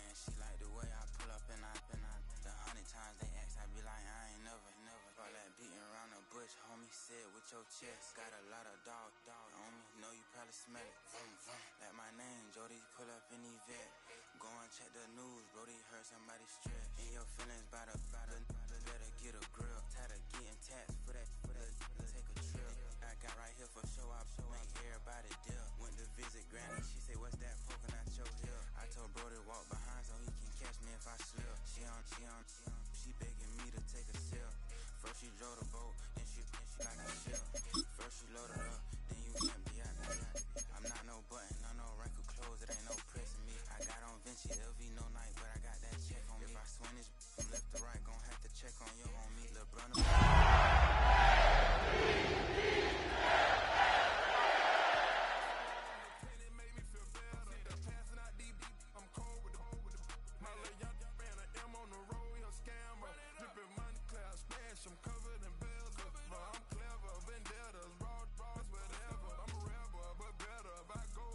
And she like the way I pull up and I the 100 times they ask, I be like, I ain't never. All that beating around the bush, homie, sit with your chest. Got a lot of dog on me, know you probably smell it. Like my name, Jody, pull up in Yvette. Go and check the news, Brody heard somebody stress. In your feelings by the better get a grill. Tired of getting taxed for that, take a trip. I got right here for show, I make everybody deal. Went to visit Granny, she say, what's that poking out your heel? I told Brody walk behind so he can catch me if I slip. She begging me to take a sip. First she drove the boat, then she like a ship. First she loaded up, then you can't be out there. I'm not no button, no wrinkle clothes, it ain't no pressing me. I got on Vinci, LV no night, but I got that check on me. If I swing this from left to right, gon' have to check on your homie, lil' brother. I'm covered in bells, but I'm clever, vendettas, raw draws, whatever. I'm a rebel, but better. If I go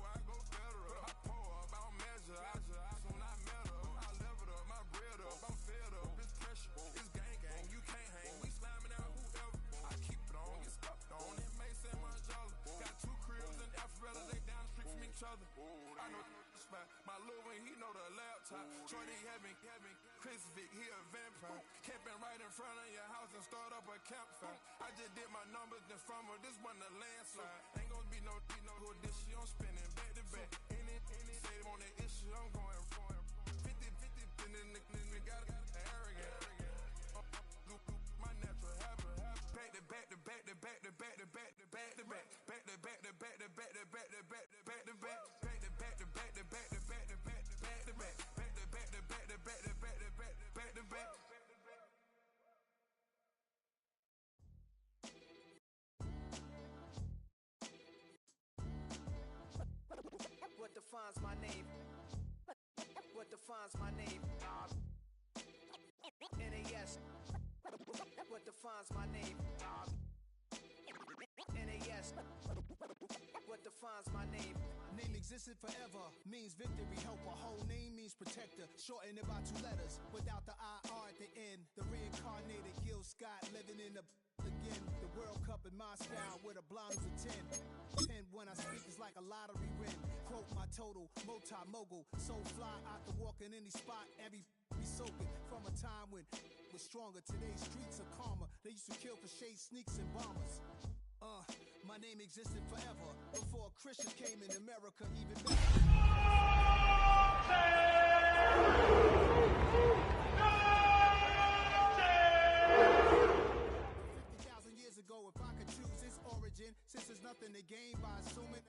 federal. I pour up, I don't measure. I soon I met her. I leveled up, my bread up. I'm fed up, it's pressure, it's gang, you can't hang. We slamming out whoever. I keep it on, get stuffed on. It may say Manjala. Got 2 cribs in Alpharetta, they down the street from each other. I know the spot. My little one, he know the laptop. Shorty having Chris Vick, he a vampire. Camping right in front of your house and start up a campfire. I just did my numbers then from her, this wasn't a landslide. Ain't gonna be no who this shit, I'm spinning back to back. Any say them on that issue, I'm going 50, and then the got arrogant. My natural habit. Back to back to back to back to back to back to back to back. Back to back to back to back to back to back to back to back. Back to back to back to back to back to back to back to back. Back to back to back to back to back to back to back. What defines my name? What defines my name? NAS. What defines my name? NAS. What defines my name? Name existed forever, means victory, helper. Whole name means protector, shortened it by 2 letters. Without the IR at the end, the reincarnated Gil Scott living in the again. The World Cup in my style with a blonde of 10. Pen when I speak is like a lottery win. Quote my total, multi-mogul. So fly, I can walk in any spot, every be soaking. From a time when was stronger, today's streets are calmer. They used to kill for shade sneaks and bombers. My name existed forever, before Christians came in America, even better. 50,000 years ago, if I could choose its origin, since there's nothing to gain by assuming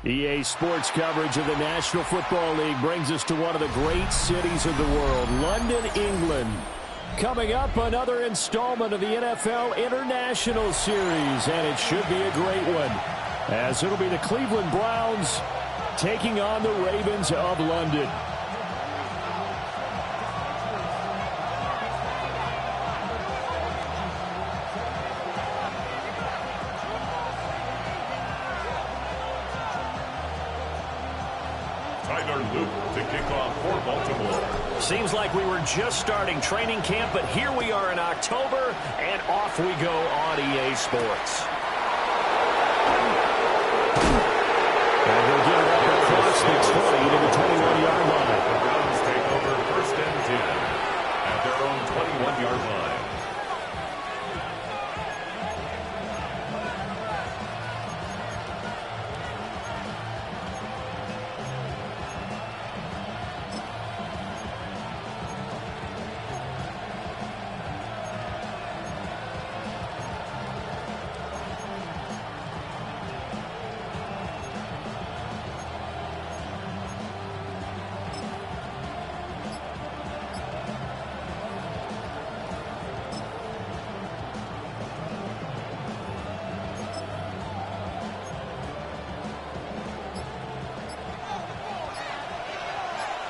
EA Sports coverage of the National Football League brings us to one of the great cities of the world, London, England. Coming up, another installment of the NFL International Series, and it should be a great one, as it'll be the Cleveland Browns taking on the Ravens of London. Tyler Luke to kick off for Baltimore. Seems like we were just starting training camp, but here we are in October, and off we go on EA Sports. And we'll get it up across the 20 to the 21-yard line. The Browns take over 1st and 10 at their own 21-yard line.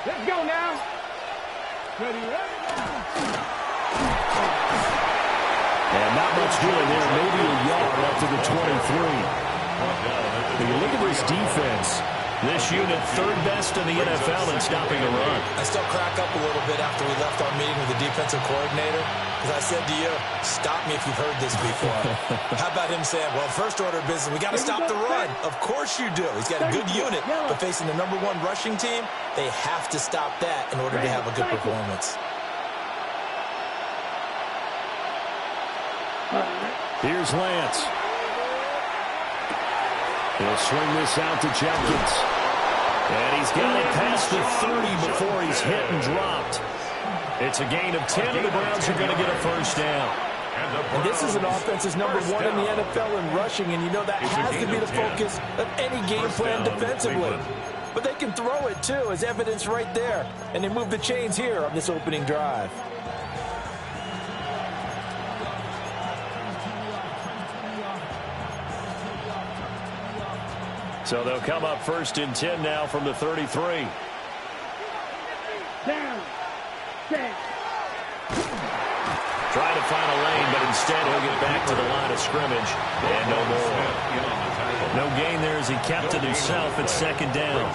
Let's go now. Ready, ready. And not much doing there. Maybe a yard up to the 23. When you look at this defense, this unit 3rd best in the NFL in stopping the run. I still crack up a little bit after we left our meeting with the defensive coordinator, because I said to you, stop me if you've heard this before. How about him saying, well, first order of business, we got to stop the run. Of course you do. He's got a good unit, but facing the #1 rushing team, they have to stop that in order to have a good performance. Here's Lance. He'll swing this out to Jenkins. And he's got it past the 30 before he's hit and dropped. It's a gain of 10, and the Browns are going to get a first down. And this is an offense that's #1 in the NFL in rushing, and you know that has to be the focus of any game plan defensively. But they can throw it, too, as evidence right there. And they move the chains here on this opening drive. So they'll come up 1st and 10 now from the 33. Down. Set. Trying to find a lane, but instead he'll get back to the line of scrimmage. And no more. No gain there as he kept it himself at 2nd down.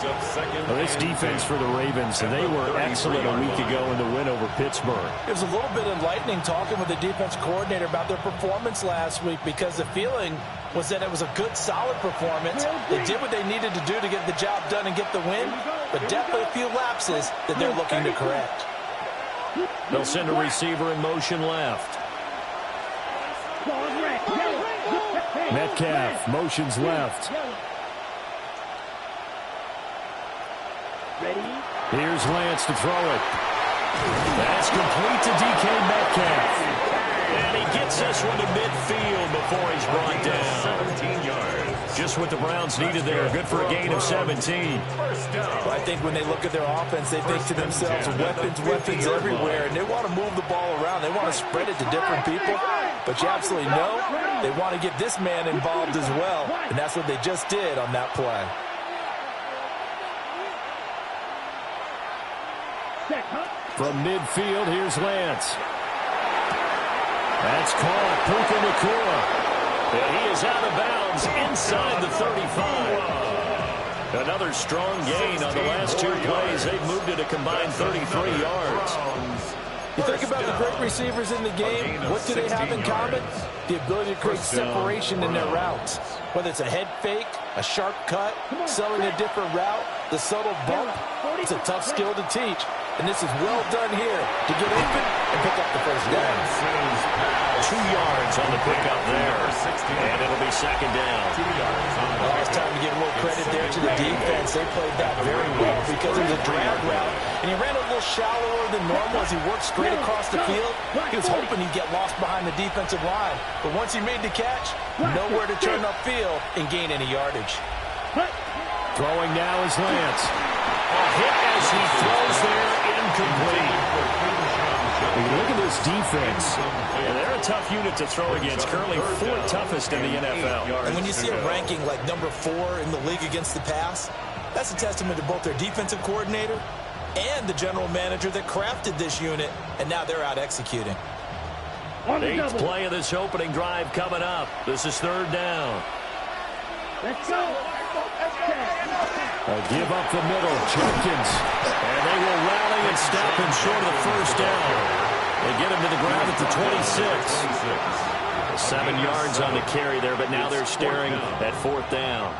Well, this defense for the Ravens, they were excellent a week ago in the win over Pittsburgh. It was a little bit enlightening talking with the defense coordinator about their performance last week, because the feeling was that it was a good, solid performance. They did what they needed to do to get the job done and get the win, but definitely a few lapses that they're looking to correct. They'll send a receiver in motion left. Metcalf motions left. Here's Lance to throw it. That's complete to DK Metcalf. And he gets this one to midfield before he's brought down. 17 yards. Just what the Browns needed there. Good for a gain of 17. Well, I think when they look at their offense, they think to themselves, weapons everywhere, and they want to move the ball around. They want to spread it to different people. But you absolutely know they want to get this man involved as well, and that's what they just did on that play. From midfield, here's Lance. That's caught. Puka Nacua. And he is out of bounds inside the 35. Another strong gain on the last 2 plays. They've moved it a combined 33 yards. You think about the great receivers in the game, what do they have in common? The ability to create separation in their routes. Whether it's a head fake, a sharp cut, selling a different route, the subtle bump, it's a tough skill to teach. And this is well done here to get open and pick up the first down. 2 yards on the pickup there. And it'll be 2nd down. Well, it's time to give a little credit there to the defense. They played that very well because it was a drag route. And he ran a little shallower than normal as he worked straight across the field. He was hoping he'd get lost behind the defensive line. But once he made the catch, nowhere to turn upfield and gain any yardage. Throwing now is Lance. A hit as he throws there, incomplete. Look at this defense. And they're a tough unit to throw against. Currently 4th toughest in the NFL. And when you see a ranking like #4 in the league against the pass, that's a testament to both their defensive coordinator and the general manager that crafted this unit, and now they're out executing. 8th play of this opening drive coming up. This is 3rd down. Let's go. A give up the middle, Jenkins. And they will rally and stop him short of the first down. They get him to the ground at the 26. 7 yards on the carry there, but now they're staring at 4th down.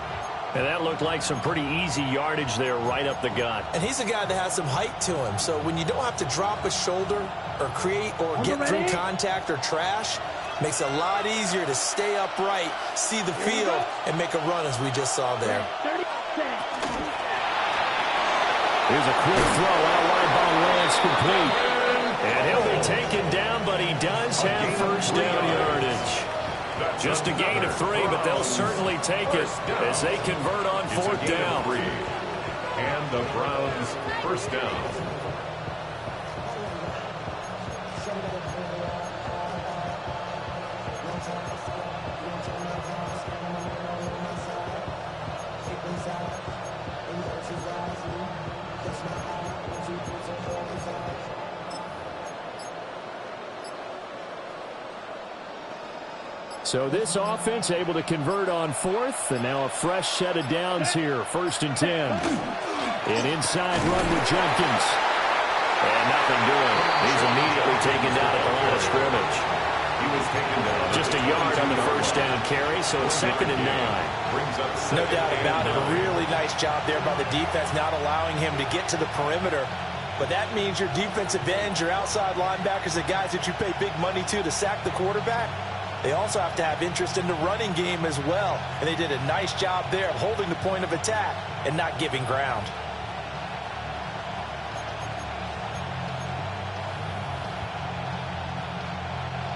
And that looked like some pretty easy yardage there right up the gut. And he's a guy that has some height to him, so when you don't have to drop a shoulder or create or get through contact or trash, makes it a lot easier to stay upright, see the field, and make a run as we just saw there. Here's a quick throw out wide by Lance, complete. And he'll be taken down, but he does have first down yardage. Just a gain of 3, but they'll certainly take it as they convert on 4th down. And the Browns first down. So this offense able to convert on 4th, and now a fresh set of downs here. 1st and 10. An inside run with Jenkins. And nothing doing. He's immediately taken down at the line of scrimmage. He was taken down. Just a yard on the first down carry, so it's 2nd and 9. No doubt about it. A really nice job there by the defense, not allowing him to get to the perimeter. But that means your defensive ends, your outside linebackers, the guys that you pay big money to sack the quarterback, they also have to have interest in the running game as well. And they did a nice job there of holding the point of attack and not giving ground.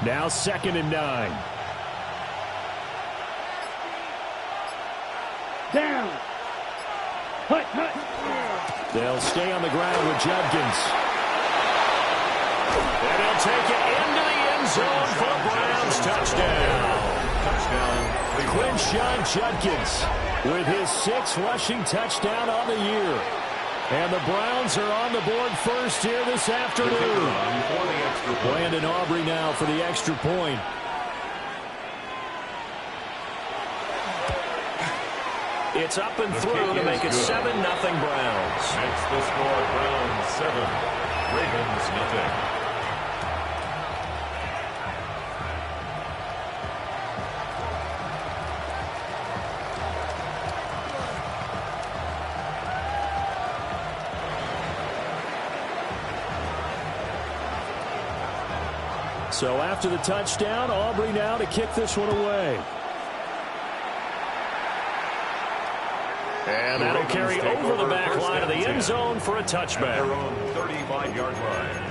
Now 2nd and 9. Down. Hut. They'll stay on the ground with Judkins. And he'll take it into the end zone for a Browns touchdown. Quinshon Judkins with his 6th rushing touchdown on the year. And the Browns are on the board first here this afternoon. Brandon Aubrey now for the extra point. It's up and through to make it 7-0 Browns. Makes the score Browns 7, Ravens nothing. So after the touchdown, Aubrey now to kick this one away. And that'll carry over the back line of the end zone for a touchback. At their own 35-yard line.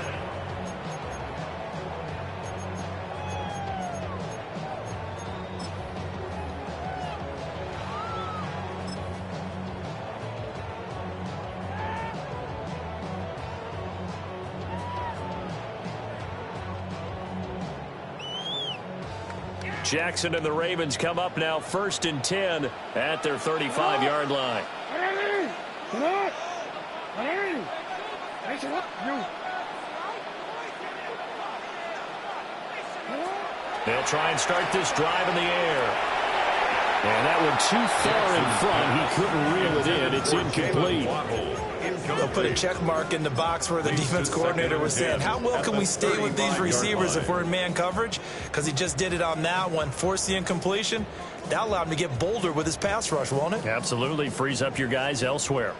Jackson and the Ravens come up now 1st and 10 at their 35-yard line. They'll try and start this drive in the air. And that one too far in front. He couldn't reel it in. It's incomplete. They'll put a check mark in the box where the defense coordinator was saying, how well can we stay with these receivers if we're in man coverage? Because he just did it on that one, forced the incompletion. That allowed him to get bolder with his pass rush, won't it? Absolutely. Frees up your guys elsewhere.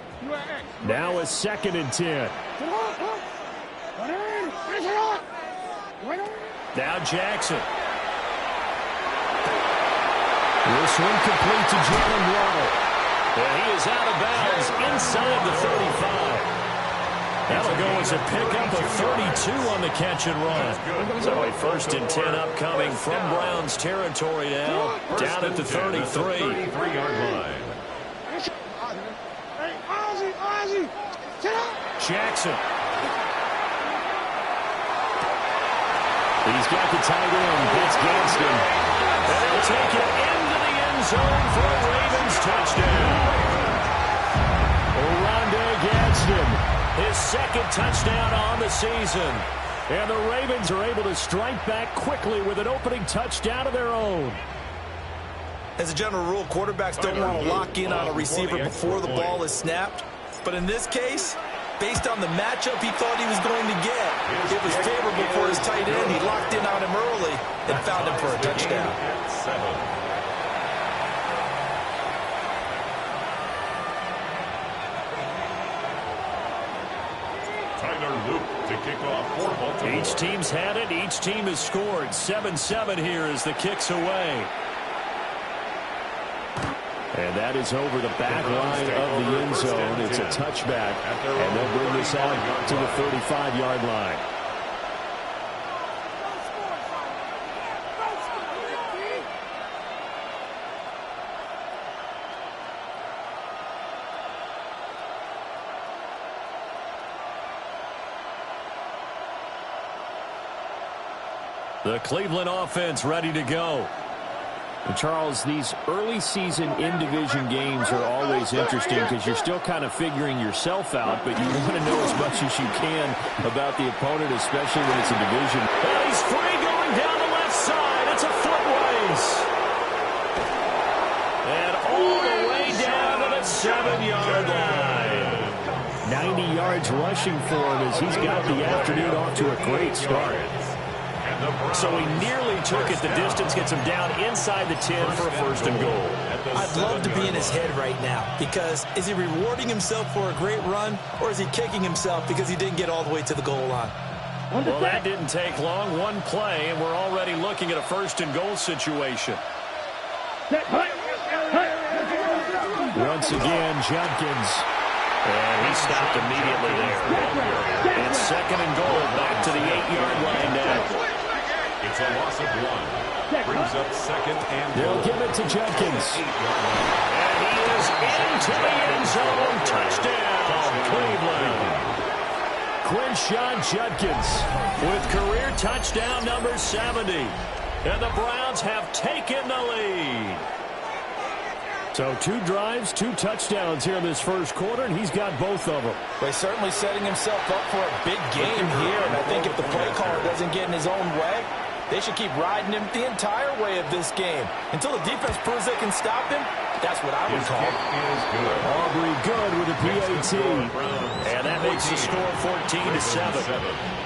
Now a 2nd and 10. Now Jackson. This one complete to Jalen Waddle. And he is out of bounds inside the 35. That'll go as a pickup of 32 on the catch and run. So a 1st and 10 upcoming from Browns territory now, down at the 33. 33-yard line. Jackson. He's got the tight end. That's Gadsden. And he'll take it into the end zone for a Ravens touchdown. Oronde Gadsden, his 2nd touchdown on the season. And the Ravens are able to strike back quickly with an opening touchdown of their own. As a general rule, quarterbacks don't want to lock in on a receiver before the ball is snapped. But in this case, based on the matchup he thought he was going to get, it was favorable for his tight end. He locked in on him early and found him for a touchdown. Tyler Luke to kick off for Baltimore. Each team's had it. Each team has scored. 7-7 here as the kick's away. And that is over the back line of the end zone. It's a touchback, and they'll bring this out to the 35-yard line. The Cleveland offense ready to go. And Charles, these early season in-division games are always interesting because you're still kind of figuring yourself out, but you want to know as much as you can about the opponent, especially when it's a division. And he's free going down the left side. It's a foot race. And all the way down to the 7-yard line. Now 90 yards rushing for him as he's got the afternoon off to a great start. So he nearly took it the distance, gets him down inside the 10 for a first and goal. I'd love to be in his head right now, because is he rewarding himself for a great run, or is he kicking himself because he didn't get all the way to the goal line? Well, that didn't take long. One play, and we're already looking at a first and goal situation. Once again, Judkins. And he stopped immediately there. And second and goal, back to the 8-yard line now. It's a loss of 1. Brings up second and goal. They'll give it to Judkins. And he is into the end zone. Touchdown, Cleveland. Quinshon Judkins with career touchdown number 70. And the Browns have taken the lead. So 2 drives, 2 touchdowns here in this first quarter, and he's got both of them. Well, he's certainly setting himself up for a big game here, and I think if the play caller doesn't get in his own way, they should keep riding him the entire way of this game. Until the defense proves they can stop him, that's what I would call it. Aubrey good with a PAT. And that makes the score 14-7.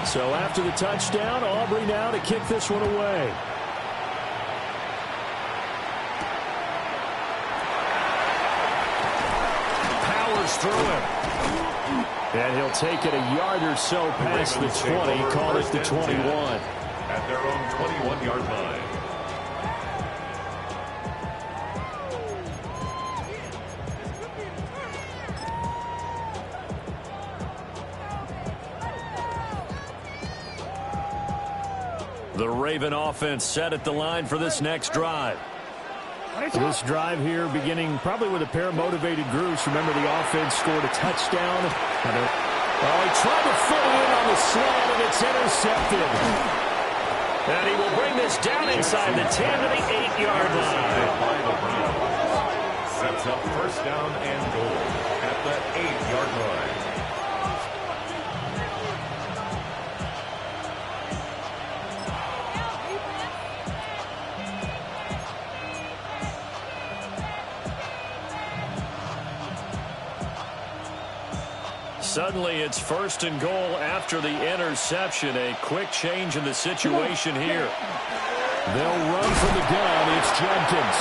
So after the touchdown, Aubrey now to kick this one away. Powers through him. And he'll take it a yard or so past the 20, call it the 21. At their own 21-yard line. The Raven offense set at the line for this next drive. This drive here beginning probably with a pair of motivated groups. Remember, the offense scored a touchdown. Oh, he tried to fit it in on the slant, and it's intercepted. And he will bring this down inside the 10 to the 8-yard line. Sets up first down and goal at the 8-yard line. Suddenly, it's first and goal after the interception. A quick change in the situation here. They'll run from the gun. It's Judkins.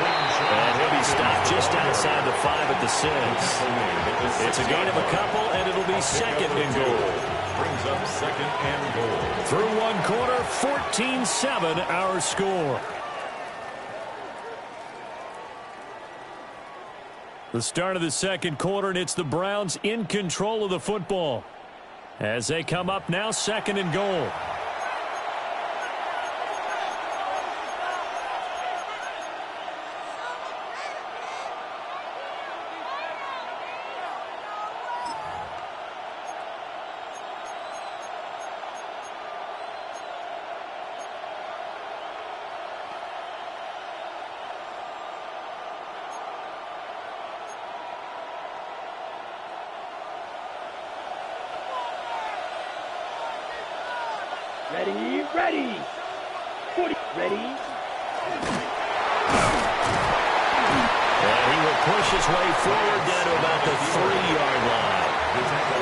And he'll be stopped just outside the 5 at the 6. It's a gain of a couple, and it'll be second and goal. Brings up second and goal. Through one quarter, 14-7 our score. The start of the second quarter, and it's the Browns in control of the football. As they come up now, second and goal. Ready. 40, ready. And he will push his way forward down to about the 3-yard line.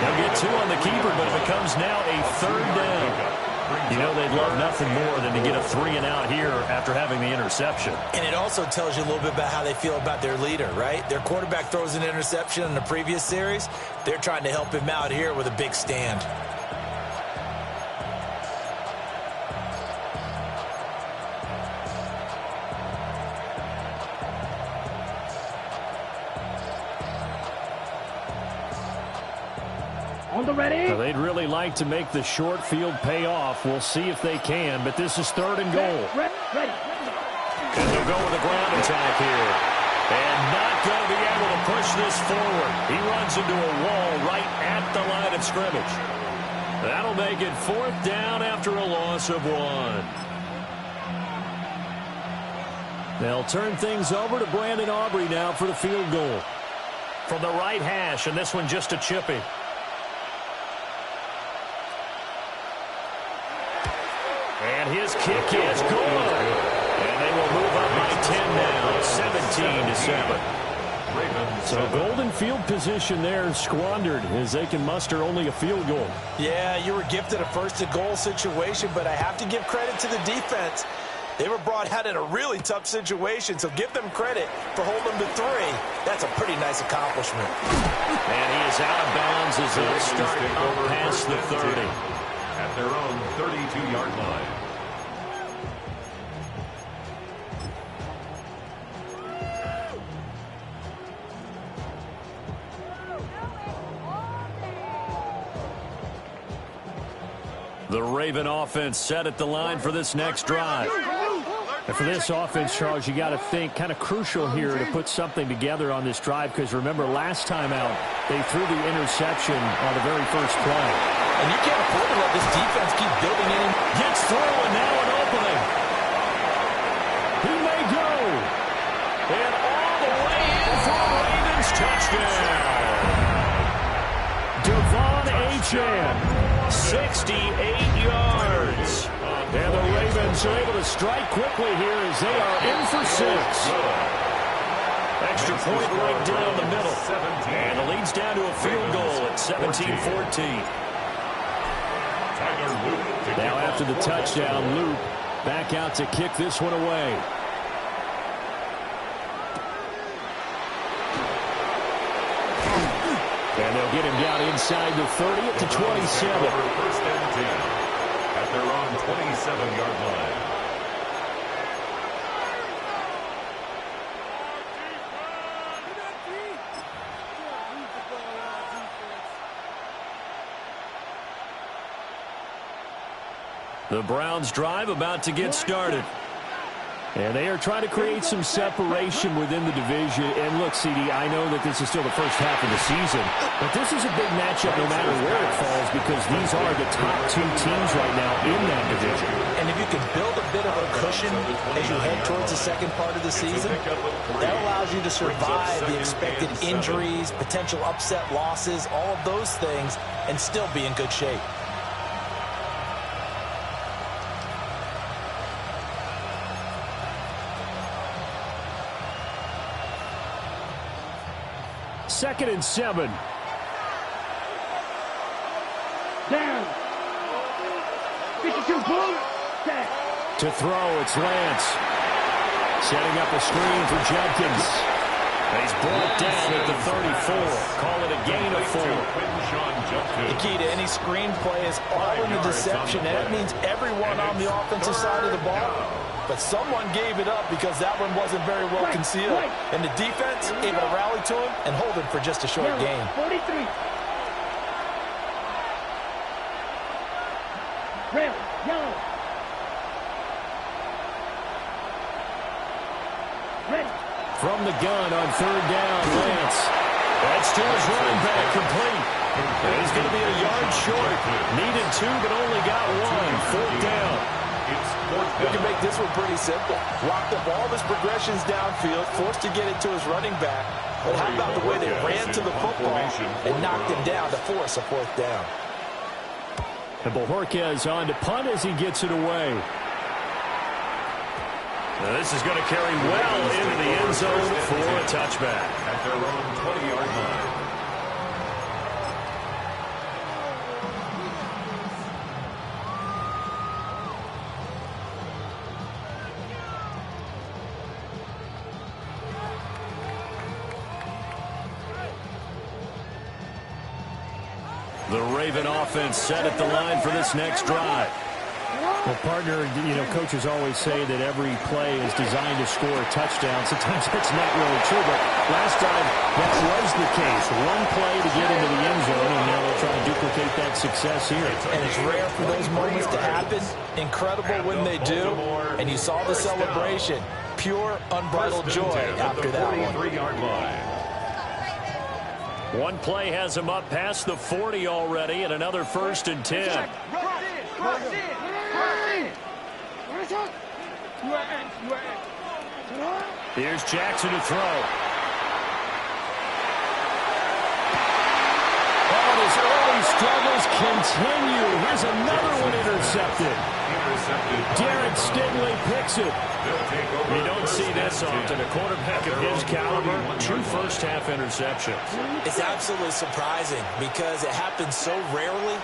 They'll get 2 on the keeper, but it becomes now a third down. You know, they'd love nothing more than to get a 3 and out here after having the interception. And it also tells you a little bit about how they feel about their leader, right? Their quarterback throws an interception in the previous series. They're trying to help him out here with a big stand. Ready? Now, they'd really like to make the short field pay off. We'll see if they can, but this is third and goal. Ready. And they'll go with a ground attack here. And not going to be able to push this forward. He runs into a wall right at the line of scrimmage. That'll make it 4th down after a loss of 1. They'll turn things over to Brandon Aubrey now for the field goal. From the right hash, and this one just a chippy. And his This kick is good. And they will move up by 10 now, 17-7. So golden field position there squandered as they can muster only a field goal. Yeah, you were gifted a first-to-goal situation, but I have to give credit to the defense. They were brought out in a really tough situation, so give them credit for holding them to 3. That's a pretty nice accomplishment. And he is out of bounds as they'll start up past the 30. At their own 32-yard line. The Raven offense set at the line for this next drive. And for this offense, Charles, you got to think kind of crucial here to put something together on this drive, because remember, last time out, they threw the interception on the very first play. And you can't afford to let this defense keep building in. Gets through, and now an opening. He may go. And all the way in for a Ravens touchdown. Devon Achane. 68 yards. And the Ravens are able to strike quickly here as they are in for 6. Extra point right down the middle. And the lead's down to a field goal at 17-14. Now after the touchdown, Luke back out to kick this one away. And they'll get him down inside the 30 to 27. First and 10 at their own 27-yard line. The Browns drive about to get started. And they are trying to create some separation within the division. And look, CD, I know that this is still the first half of the season, but this is a big matchup no matter where it falls, because these are the top 2 teams right now in that division. And if you can build a bit of a cushion as you head towards the second part of the season, that allows you to survive the expected injuries, potential upset losses, all of those things, and still be in good shape. Second and 7. Down. 52, boom. Down. To throw, it's Lance. Setting up a screen for Jenkins. He's brought down at the 34. Call it a gain of 4. The key to any screen play is all in the deception, and that means everyone on the offensive side of the ball. But someone gave it up because that one wasn't very well concealed. And the defense able to rally to him and hold him for just a short gain. 43. Red, yellow. Ready. From the gun on 3rd down, Lance. That's to his running back, complete. And he's going to be a yard short. Needed 2, but only got 1. 4th down. We can make this one pretty simple. Locked up all of his progressions downfield, forced to get it to his running back. But how about the way they ran to the football and knocked him down to force a 4th down? And Bojorquez on to punt as he gets it away. Now this is going to carry well into the end zone for a touchback. At their own 20-yard line. The Raven offense set at the line for this next drive. Well, partner, you know, coaches always say that every play is designed to score a touchdown. Sometimes that's not really true, but last time that was the case. One play to get into the end zone, and now they'll try to duplicate that success here. And it's rare for those moments to happen. Incredible when they do. And you saw the celebration. Pure, unbridled joy after that one. 3-yard line. One play has him up past the 40 already, and another 1st and 10. Here's Jackson to throw. Oh, and his early struggles continue. Here's another one intercepted. Derek Stingley picks it. You don't see this often. A quarterback of his caliber, 2 first-half interceptions. It's absolutely surprising because it happens so rarely.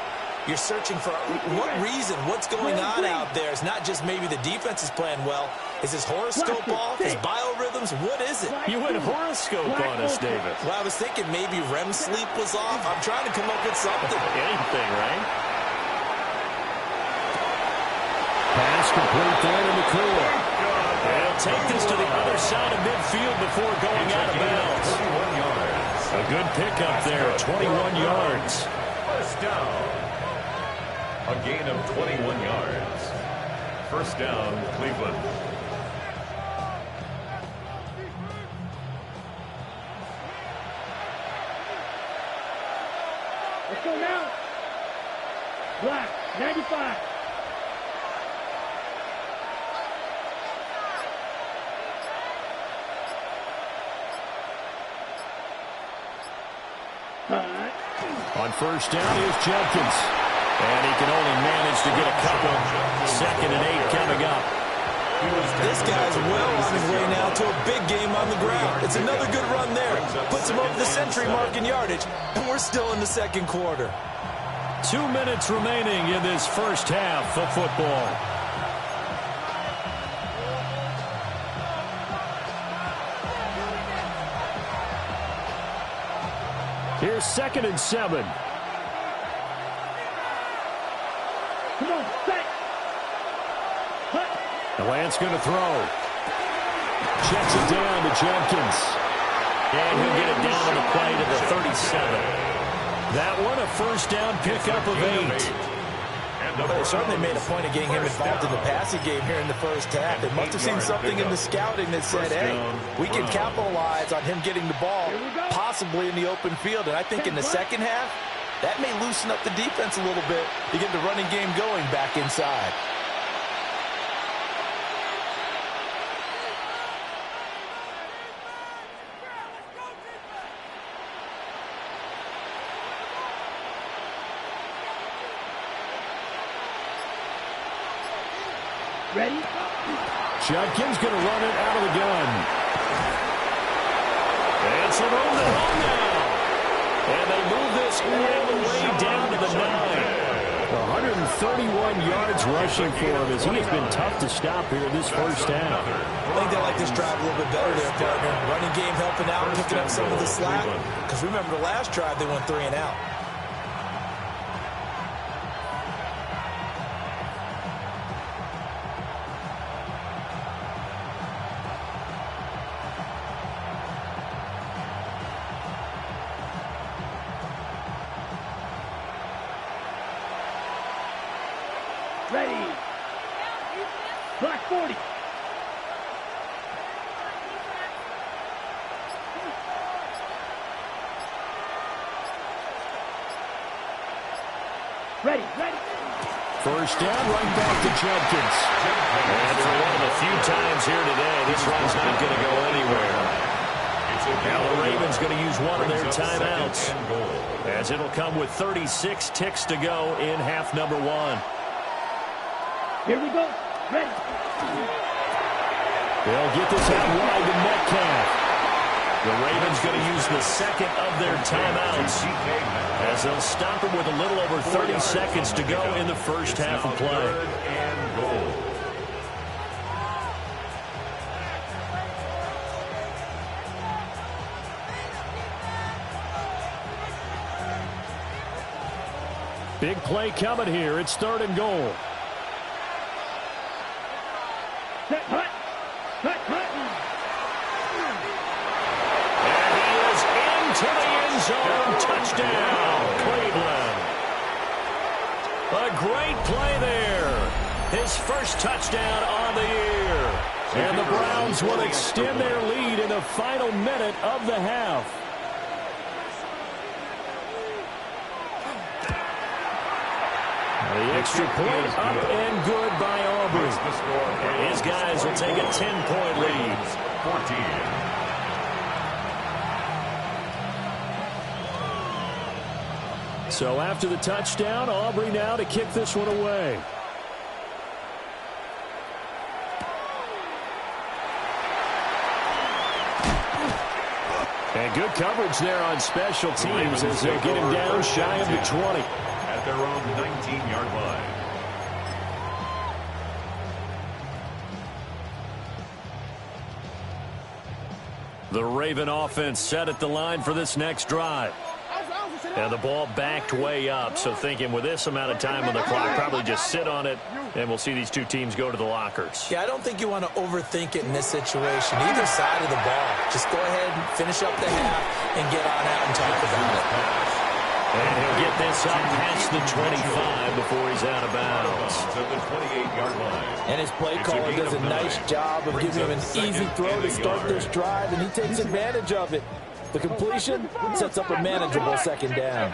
You're searching for what reason, what's going on out there. It's not just maybe the defense is playing well. Is his horoscope off? His biorhythms? What is it? You went horoscope on us, David. Well, I was thinking maybe REM sleep was off. I'm trying to come up with something. Anything, right? Pass complete there to McClure. They'll take this to the other side of midfield before going out of bounds. A good pickup there, 21 yards. First down. A gain of 21 yards. First down, Cleveland. Let's go now. Black, 95. On first down, here's Jenkins. And he can only manage to get a couple. 2nd and 8 coming up. This guy's well on his way now to a big game on the ground. It's another good run there. Puts him over the century mark in yardage, and we're still in the second quarter. 2 minutes remaining in this first half of football. Here's 2nd and 7. Come on, set. Lance going to throw. Checks it down to Jenkins. And he'll get it down on the play to the 37. That one, a first down pickup of 8. Well, they certainly made a point of getting him involved in the passing game here in the first half. They must have seen something in the scouting that said, hey, we can capitalize on him getting the ball, possibly in the open field. And I think in the second half, that may loosen up the defense a little bit to get the running game going back inside. Ready? Jenkins going to run it out of the gun. It's an on the home now. And they move this all the way down to the 9. 131 yards rushing for him as he has been tough to stop here this first half. I think they like this drive a little bit better there, partner. Running game helping out, picking up some of the slack. Because remember the last drive, they went 3 and out. Ready. Black 40. Ready. First down, right back to Jenkins. And for one of the few times here today, this run's not going to go anywhere. Now the Ravens going to use one of their timeouts, as it'll come with 36 ticks to go in half number 1. Here we go. Ready. They'll get this out wide to Metcalf. The Ravens going to use the second of their timeouts, as they'll stop him with a little over 30 seconds to go in the first half of play. Big play coming here. It's 3rd and goal. Set, hut. And he is into the end zone. Touchdown, Cleveland. A great play there. His first touchdown on the year. And the Browns will extend their lead in the final minute of the half. The extra point up and good by Aubrey. And his guys will take a 10-point lead. 14. So after the touchdown, Aubrey now to kick this one away. And good coverage there on special teams as they'll get him down shy of the 20. At their own 19-yard line. The Raven offense set at the line for this next drive. And the ball backed way up, so thinking with this amount of time on the clock, probably just sit on it, and we'll see these two teams go to the lockers. Yeah, I don't think you want to overthink it in this situation. Either side of the ball. Just go ahead and finish up the half and get on out and talk about it. And he'll get this up past the 25 before he's out of bounds. To the 28-yard line. And his play caller does a nice job of giving him an easy throw to start this drive, and he takes advantage of it. The completion sets up a manageable second down.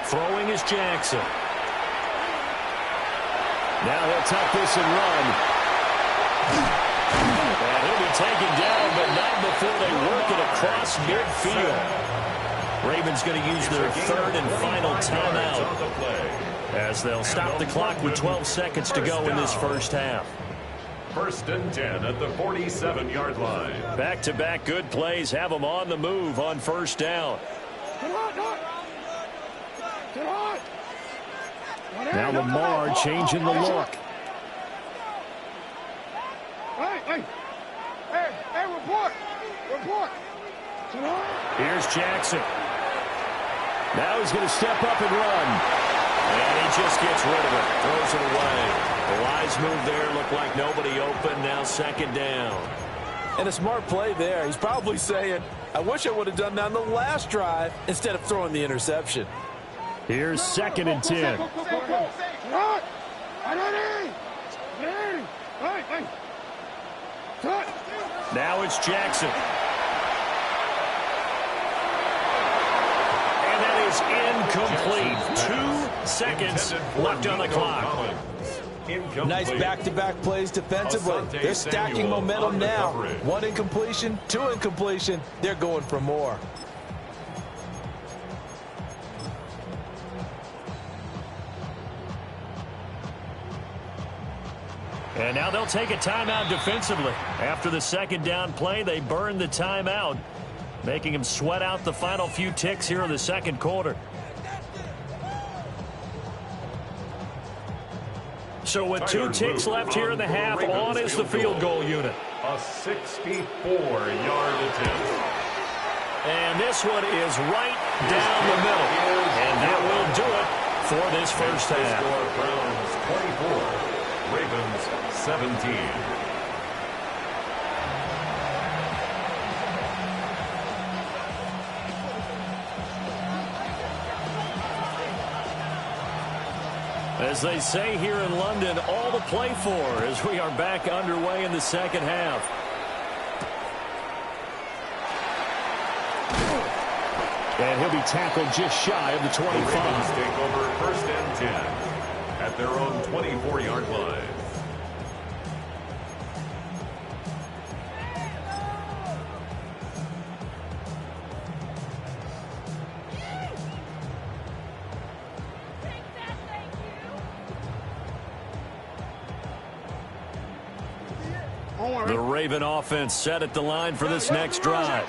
Throwing is Jackson. Now he'll tuck this and run. And he'll be taken down, but not before they work it across midfield. Ravens going to use their third and final timeout as they'll stop the clock with 12 seconds to go in this first half. 1st and 10 at the 47-yard line. Back-to-back good plays have them on the move on first down. Now Lamar changing the look. Hey, report. Here's Jackson. Now he's going to step up and run. And he just gets rid of it. Throws it away. The wise move there. Looked like nobody open. Now second down. And a smart play there. He's probably saying, I wish I would have done that on the last drive instead of throwing the interception. Here's 2nd and 10. Now it's Jackson. And that is incomplete. 2 seconds left on the clock. Nice back-to-back plays defensively. They're stacking momentum now. 1 incompletion, 2 incompletion. They're going for more. And now they'll take a timeout defensively. After the second down play, they burn the timeout, making them sweat out the final few ticks here in the second quarter. So with 2 ticks left here in the half, on is the field goal unit. A 64-yard attempt. And this one is right down the middle. And that will do it for this first half. Browns 24, Ravens 17. As they say here in London, all to play for as we are back underway in the second half. And he'll be tackled just shy of the 25. Ravens take over 1st and 10 at their own 24-yard line. The Raven offense set at the line for this next drive.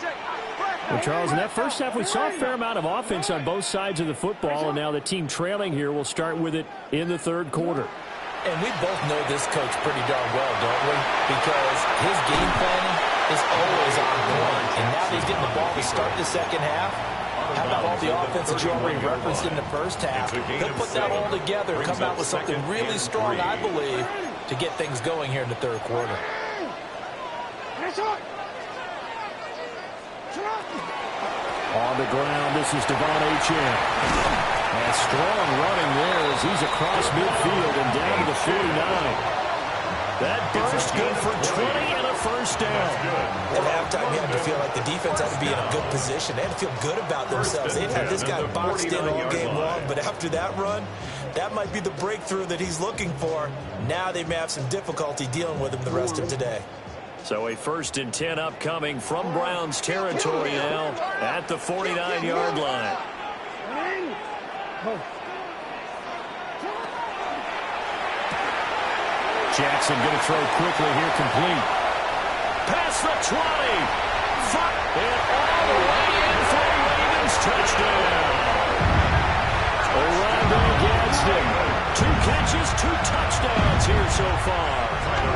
Well, Charles, in that first half, we saw a fair amount of offense on both sides of the football, and now the team trailing here will start with it in the third quarter. And we both know this coach pretty darn well, don't we? Because his game planning is always on point. And now that he's getting the ball to start the second half, how about all the offense that you already referenced in the first half? They'll put that all together and come out with something really strong, I believe, to get things going here in the third quarter. On the ground, this is Devon Achane. And strong running there as he's across midfield and down to the 49. That burst good for 20 and a first down. At halftime, you had to feel like the defense had to be in a good position. They had to feel good about themselves. They'd had this guy boxed in all game long, but after that run, that might be the breakthrough that he's looking for. Now they may have some difficulty dealing with him the rest of today. So a 1st and 10 upcoming from Browns territory now at the 49-yard line. Jackson going to throw quickly here, complete. Past the 20. And all the way in for a Ravens touchdown. Orlando Gadsden. 2 catches, 2 touchdowns here so far.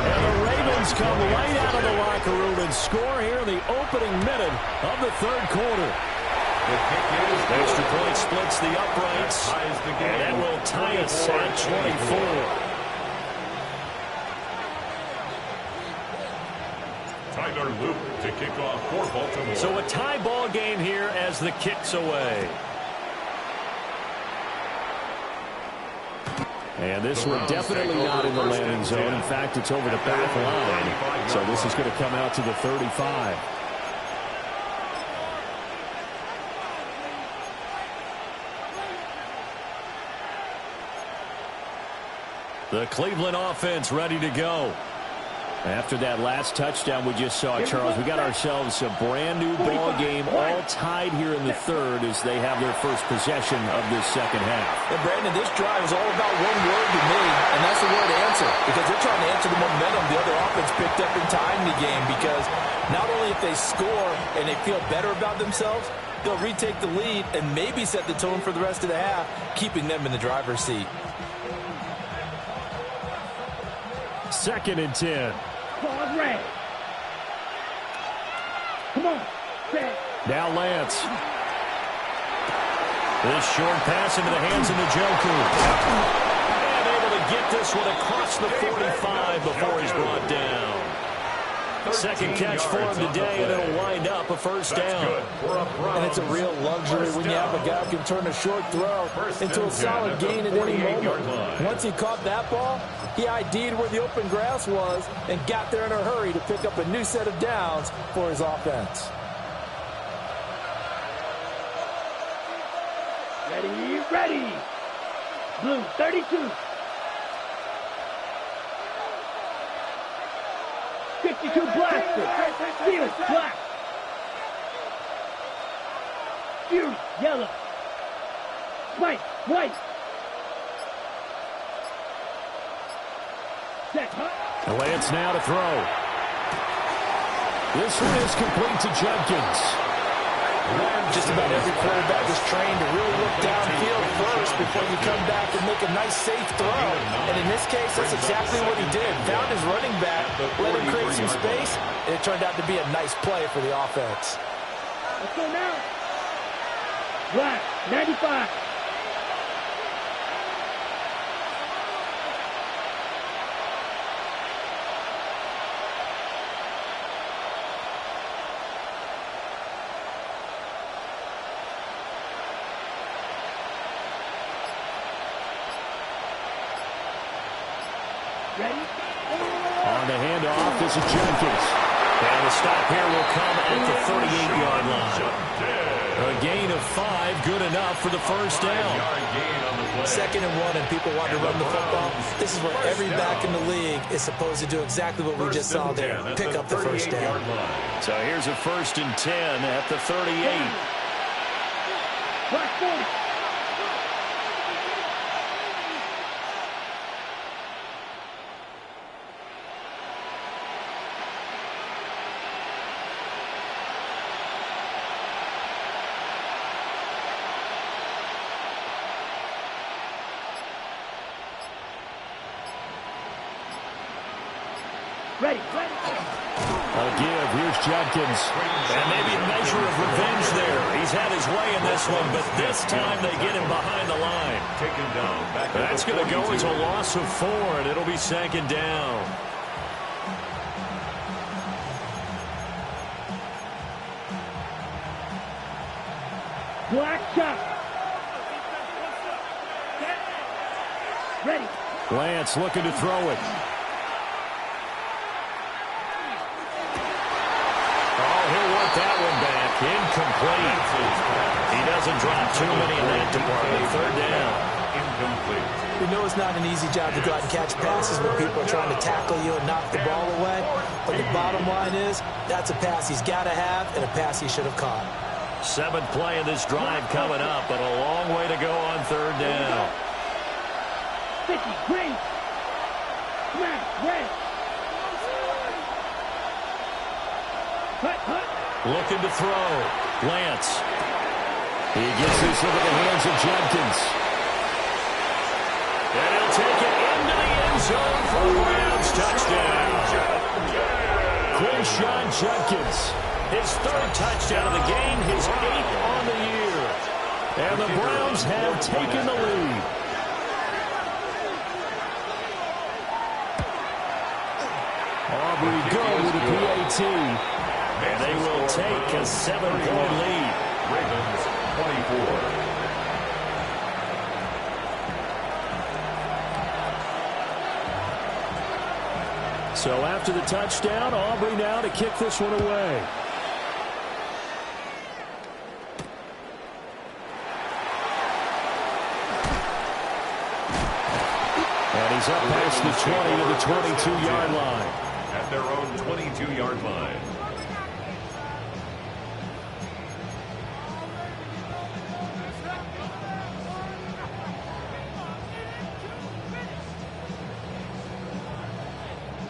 And the Ravens come right out of the locker room and score here in the opening minute of the 3rd quarter. Extra point splits the uprights, and that will tie us at 24. Tyler Luke to kick off for Baltimore. So a tie ball game here as the kick's away. And this one definitely not in the landing zone. In fact, it's over the back line. So this is going to come out to the 35. The Cleveland offense ready to go. After that last touchdown we just saw, Charles, we got ourselves a brand new ball game, all tied here in the 3rd as they have their first possession of this 2nd half. And Brandon, this drive is all about one word to me, and that's the word answer, because they're trying to answer the momentum the other offense picked up in tying the game, because not only if they score and they feel better about themselves, they'll retake the lead and maybe set the tone for the rest of the half, keeping them in the driver's seat. 2nd and 10. Ball red. Come on. Set. Now Lance. This short pass into the hands of Njoku. And able to get this one across the 45 before he's brought down. 2nd catch for him today, and it'll wind up a 1st down. And it's a real luxury when you have a guy who can turn a short throw into a solid gain at any moment. Once he caught that ball, he ID'd where the open grass was and got there in a hurry to pick up a new set of downs for his offense. Ready. Blue 32. 52 blaster. Steel black. Fury yellow. White. Lance now to throw. This one is complete to Judkins. Just about every quarterback is trained to really look downfield first before you come back and make a nice, safe throw. And in this case, that's exactly what he did. Found his running back, let him create some space, and it turned out to be a nice play for the offense. Let's go now. Black, 95. On the handoff, this is Jenkins. And the stop here will come at the 38-yard line. A gain of 5, good enough for the 1st down. 2nd and 1, and people want to run the football. This is where every back in the league is supposed to do exactly what we just saw there. Pick up the 1st down. So here's a 1st and 10 at the 38. Black 40. Ready. A give. Here's Judkins. And maybe a measure of revenge there. He's had his way in this one, but this time they get him behind the line. Taken down. That's going to go as a loss of 4, and it'll be 2nd down. Black shot. Ready. Lance looking to throw it. That one back, incomplete. He doesn't drop too many in that department. 3rd down. incomplete. We know it's not an easy job to go out and catch passes when people are trying to tackle you and knock the ball away. But the bottom line is, that's a pass he's got to have and a pass he should have caught. 7th play of this drive coming up, but a long way to go on 3rd down. Sticky, green. Smash, red. Looking to throw. Lance. He gets this over the hands of Judkins. And he'll take it into the end zone for a Browns touchdown. Quinshon Judkins. His 3rd touchdown of the game, his 8th on the year. And the Browns have taken the lead. Aubrey good with a PAT. And they will take a 7-point lead. Ravens 24. So after the touchdown, Aubrey now to kick this one away. And he's up past the 20 to the 22-yard line. At their own 22-yard line.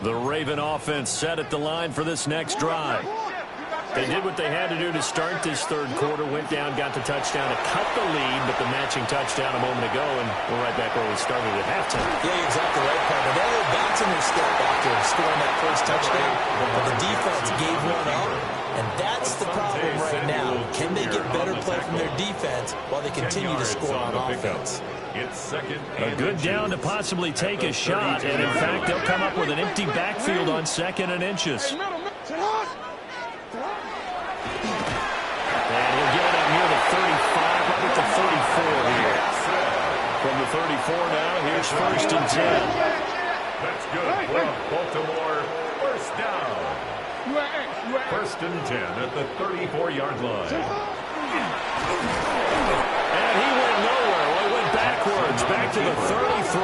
The Raven offense set at the line for this next drive. They did what they had to do to start this 3rd quarter, went down, got the touchdown to cut the lead, but the matching touchdown a moment ago, and we're right back where we started at halftime. Yeah, exactly right, Parker. They were bouncing their step after scoring that first touchdown, but the defense gave one up, and that's the problem right now. Can they get better play from their defense while they continue to score on offense? It's 2nd A good down to possibly take a shot, and in fact, they'll come up with an empty backfield on 2nd and inches. And he'll get it up near the 35, right at the 34 here. From the 34 now, here's 1st and 10. That's good for Baltimore. 1st down. 1st and 10 at the 34-yard line. And he went nowhere. Well, he went backwards, back to the 33.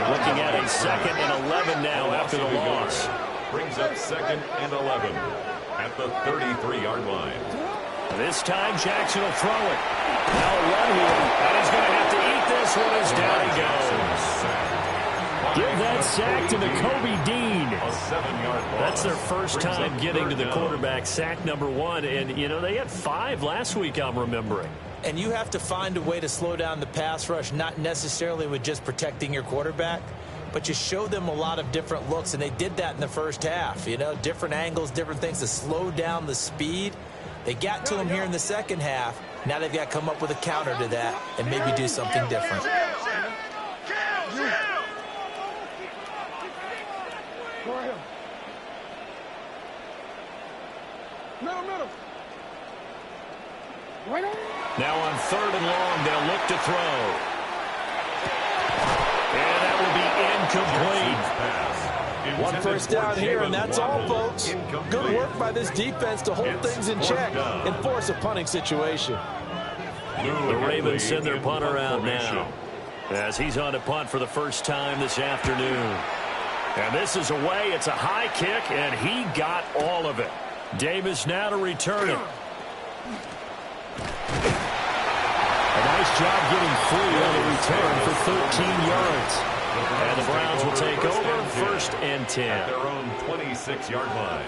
Looking at a 2nd and 11 now after the loss. Brings up 2nd and 11 at the 33-yard line. This time Jackson will throw it. Now a run here. And he's going to have to eat this one as down he goes. Give that sack to Nakobe Dean. A 7-yard loss. That's their first time getting to the quarterback, sack number 1. And, you know, they had 5 last week, I'm remembering. And you have to find a way to slow down the pass rush, not necessarily with just protecting your quarterback, but you show them a lot of different looks, and they did that in the first half. You know, different angles, different things to slow down the speed. They got to him here in the second half. Now they've got to come up with a counter to that and maybe do something different. Now on 3rd and long, they'll look to throw. And that will be incomplete. One first down here, and that's all, folks. Good work by this defense to hold things in check and force a punting situation. The Ravens send their punter out now as he's on to punt for the first time this afternoon. And this is away. It's a high kick, and he got all of it. Davis now to return it. A nice job getting free on the return for 13 yards. And the Browns will take over 1st and 10. At their own 26-yard line.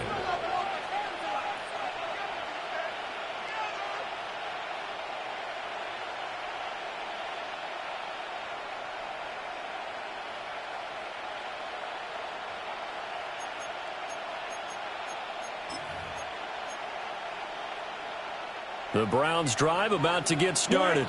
The Browns drive about to get started.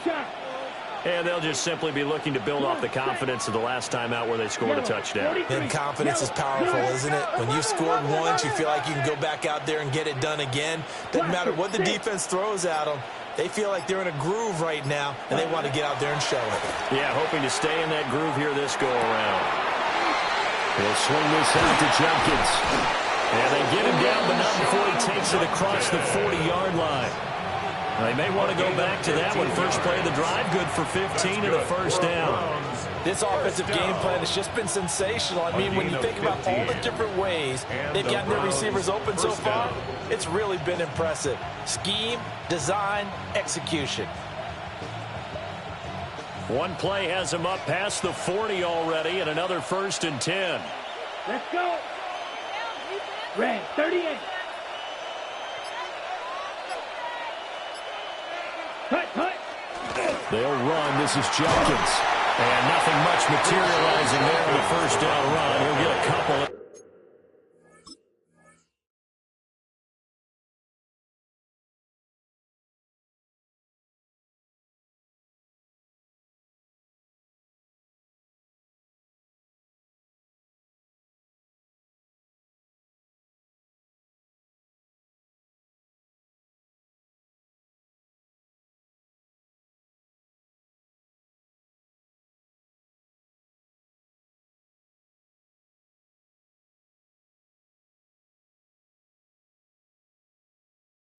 And they'll just simply be looking to build off the confidence of the last time out where they scored a touchdown. And confidence is powerful, isn't it? When you've scored once, you feel like you can go back out there and get it done again. Doesn't matter what the defense throws at them. They feel like they're in a groove right now, and they want to get out there and show it. Yeah, hoping to stay in that groove here this go-around. He'll swing this out to Judkins. And they get him down, but not before he takes it across the 40-yard line. They may want to go back to that one. First play of the drive, good for 15 and a first down. This offensive game plan has just been sensational. I mean, when you think about all the different ways they've gotten their receivers open so far, it's really been impressive. Scheme, design, execution. One play has him up past the 40 already, and another 1st and 10. Let's go. Red, 38. Cut. They'll run. This is Jenkins. And nothing much materializing there in the first down run. He'll get a couple.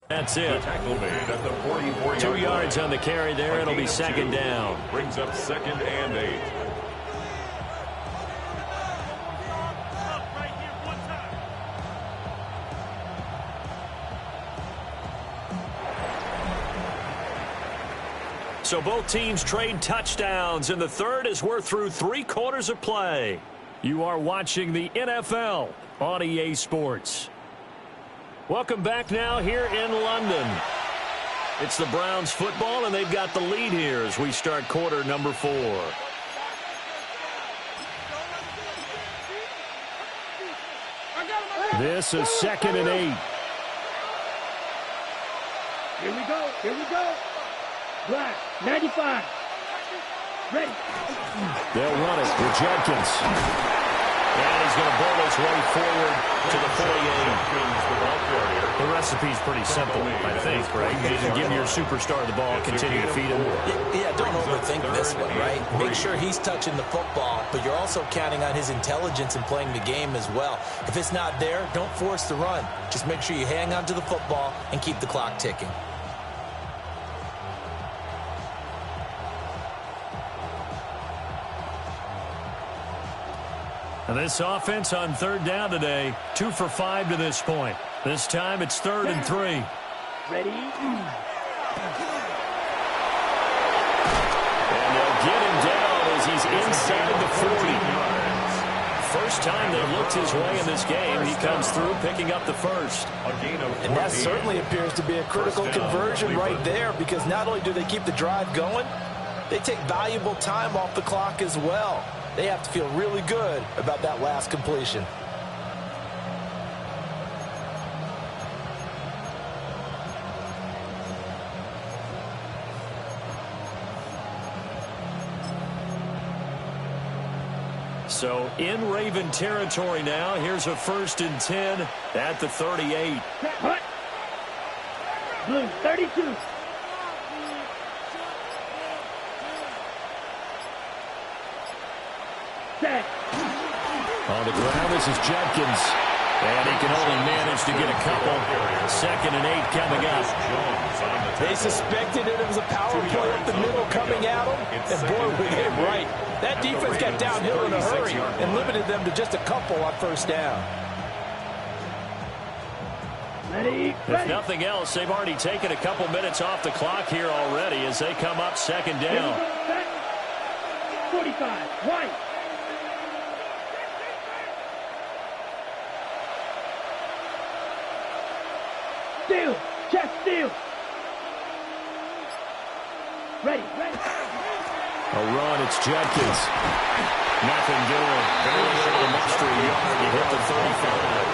That's it. Tackle made at the 44-yard 2 yards on the carry there. It'll be 2nd down. Brings up 2nd and 8. So both teams trade touchdowns, and the third as we're through 3 quarters of play. You are watching the NFL on EA Sports. Welcome back now here in London. It's the Browns football, and they've got the lead here as we start quarter number 4. This is 2nd and 8. Here we go. Black, 95. Ready. They'll run it with Jenkins. And he's going to bowl his way forward to the 48. The recipe's pretty simple, I think, right? You just give your superstar the ball, continue to feed him. Yeah, don't overthink this one, right? Make sure he's touching the football, but you're also counting on his intelligence in playing the game as well. If it's not there, don't force the run. Just make sure you hang on to the football and keep the clock ticking. And this offense on 3rd down today, 2 for 5 to this point. This time it's 3rd and 3. Ready. And they'll get him down as he's inside the 40. First time they looked his way in this game, he comes through picking up the first. And that certainly appears to be a critical conversion right there, because not only do they keep the drive going, they take valuable time off the clock as well. They have to feel really good about that last completion. So in Raven territory now, here's a 1st and 10 at the 38. Cut. Blue, 32. Set. On the ground, this is Jenkins. And he can only manage to get a couple. 2nd and 8 coming up. They suspected it was a power play up the middle coming at them, and boy, we hit it right. That defense got downhill in a hurry and limited them to just a couple on 1st down. Ready. If nothing else, they've already taken a couple minutes off the clock here already as they come up 2nd down. 45, White. Steal, chest steal. Ready. A run, it's Jenkins. Nothing doing. Barely able to muster a yard. You hit the 35.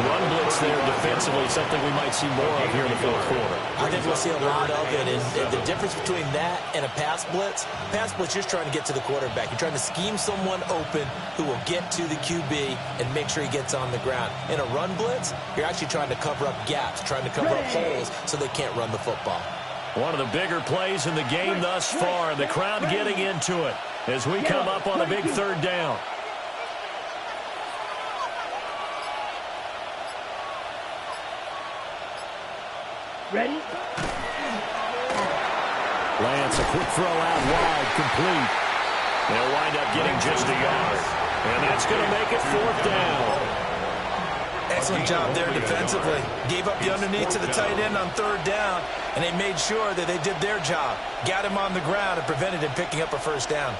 Run blitz there defensively, something we might see more of here in the 4th quarter. I think we'll see a lot of it, and the difference between that and a pass blitz, you're just trying to get to the quarterback. You're trying to scheme someone open who will get to the QB and make sure he gets on the ground. In a run blitz, you're actually trying to cover up gaps, trying to cover up holes so they can't run the football. One of the bigger plays in the game thus far, and the crowd getting into it as we come up on a big 3rd down. Ready? Lance, a quick throw out wide, complete. They'll wind up getting just a yard. And that's going to make it 4th down. Excellent job there defensively. Gave up the underneath to the tight end on 3rd down, and they made sure that they did their job. Got him on the ground and prevented him picking up a 1st down.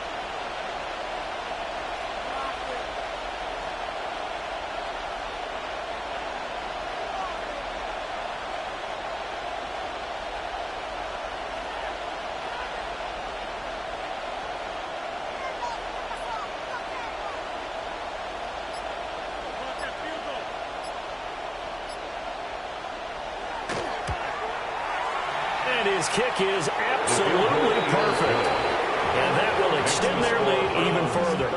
His kick is absolutely perfect. And that will extend their lead even further.